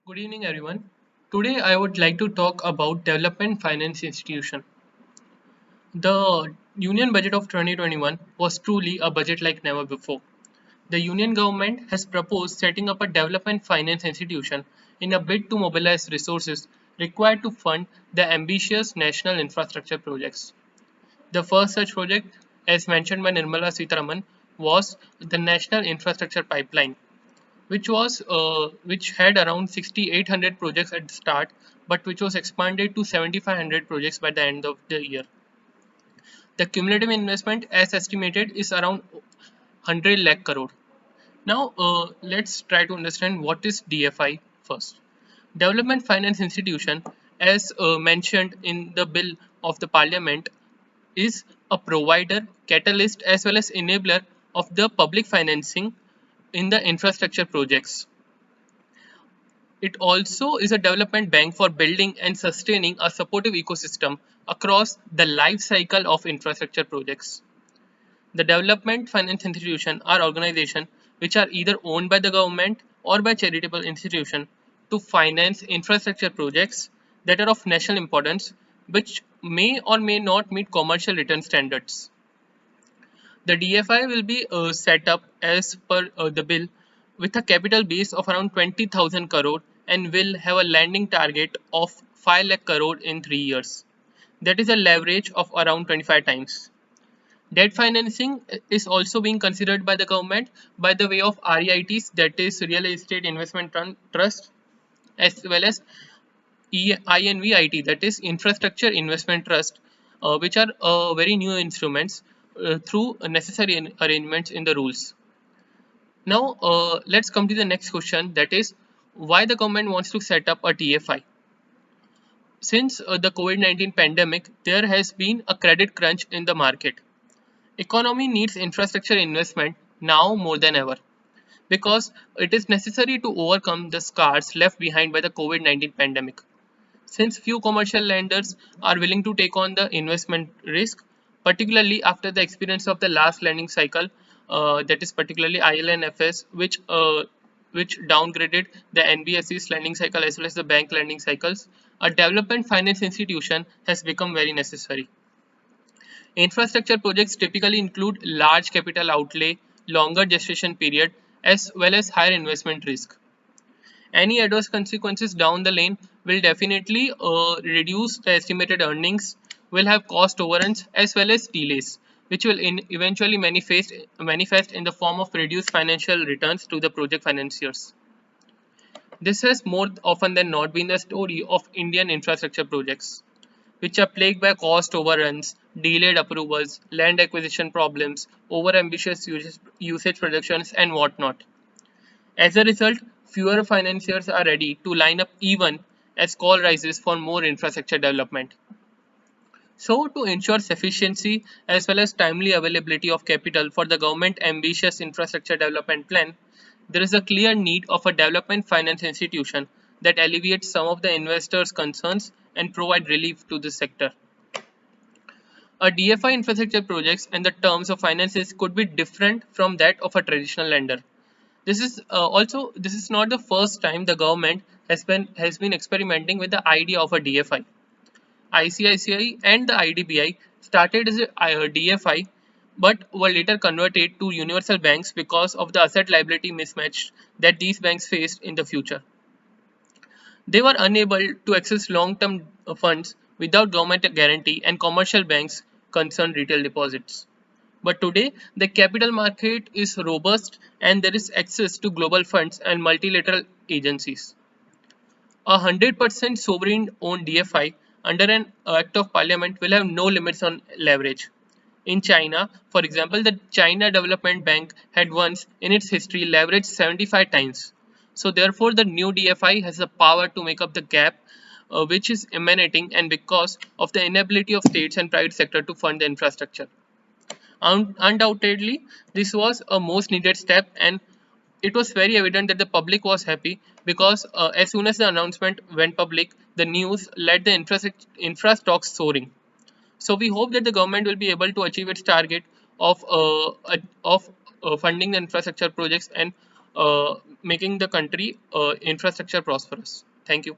Good evening, everyone. Today, I would like to talk about development finance institution. The Union Budget of 2021 was truly a budget like never before. The Union government has proposed setting up a development finance institution in a bid to mobilize resources required to fund the ambitious national infrastructure projects. The first such project, as mentioned by Nirmala Sitharaman, was the National Infrastructure Pipeline, which had around 6,800 projects at the start, but which was expanded to 7,500 projects by the end of the year. The cumulative investment, as estimated, is around 100 lakh crore. Now, let's try to understand what is DFI first. Development Finance Institution, as mentioned in the bill of the Parliament, is a provider, catalyst, as well as enabler of the public financing in the infrastructure projects. It also is a development bank for building and sustaining a supportive ecosystem across the life cycle of infrastructure projects. The development finance institutions are organizations which are either owned by the government or by charitable institutions to finance infrastructure projects that are of national importance, which may or may not meet commercial return standards. The DFI will be set up as per the bill with a capital base of around 20,000 crore and will have a lending target of 5 lakh crore in 3 years. That is a leverage of around 25 times. Debt financing is also being considered by the government by the way of REITs, that is Real Estate Investment Trust, as well as INVIT, that is Infrastructure Investment Trust, which are very new instruments through necessary arrangements in the rules. Now, let's come to the next question, that is why the government wants to set up a TFI. Since the COVID-19 pandemic, there has been a credit crunch in the market. Economy needs infrastructure investment now more than ever because it is necessary to overcome the scars left behind by the COVID-19 pandemic. Since few commercial lenders are willing to take on the investment risk, particularly after the experience of the last lending cycle, that is particularly ILNFS, which downgraded the NBSE's lending cycle as well as the bank lending cycles, a development finance institution has become very necessary. Infrastructure projects typically include large capital outlay, longer gestation period, as well as higher investment risk. Any adverse consequences down the lane will definitely reduce the estimated earnings, will have cost overruns as well as delays, which will eventually manifest in the form of reduced financial returns to the project financiers. This has more often than not been the story of Indian infrastructure projects, which are plagued by cost overruns, delayed approvals, land acquisition problems, over-ambitious usage projections, and whatnot. As a result, fewer financiers are ready to line up even as call rises for more infrastructure development. So, to ensure sufficiency as well as timely availability of capital for the government ambitious infrastructure development plan, there is a clear need of a development finance institution that alleviates some of the investors' concerns and provide relief to the sector. A DFI infrastructure projects and the terms of finances could be different from that of a traditional lender. This is not the first time the government has been experimenting with the idea of a DFI. ICICI and the IDBI started as a DFI but were later converted to universal banks because of the asset liability mismatch that these banks faced in the future. They were unable to access long term funds without government guarantee and commercial banks concerned retail deposits. But today, the capital market is robust and there is access to global funds and multilateral agencies. A 100% sovereign owned DFI under an act of parliament will have no limits on leverage. In China, for example, the China Development Bank had once in its history leveraged 75 times. So, therefore, the new DFI has the power to make up the gap which is emanating and because of the inability of states and private sector to fund the infrastructure. Undoubtedly, this was a most needed step, and it was very evident that the public was happy because as soon as the announcement went public, the news led the infra stocks soaring. So we hope that the government will be able to achieve its target of funding the infrastructure projects and making the country infrastructure prosperous. Thank you.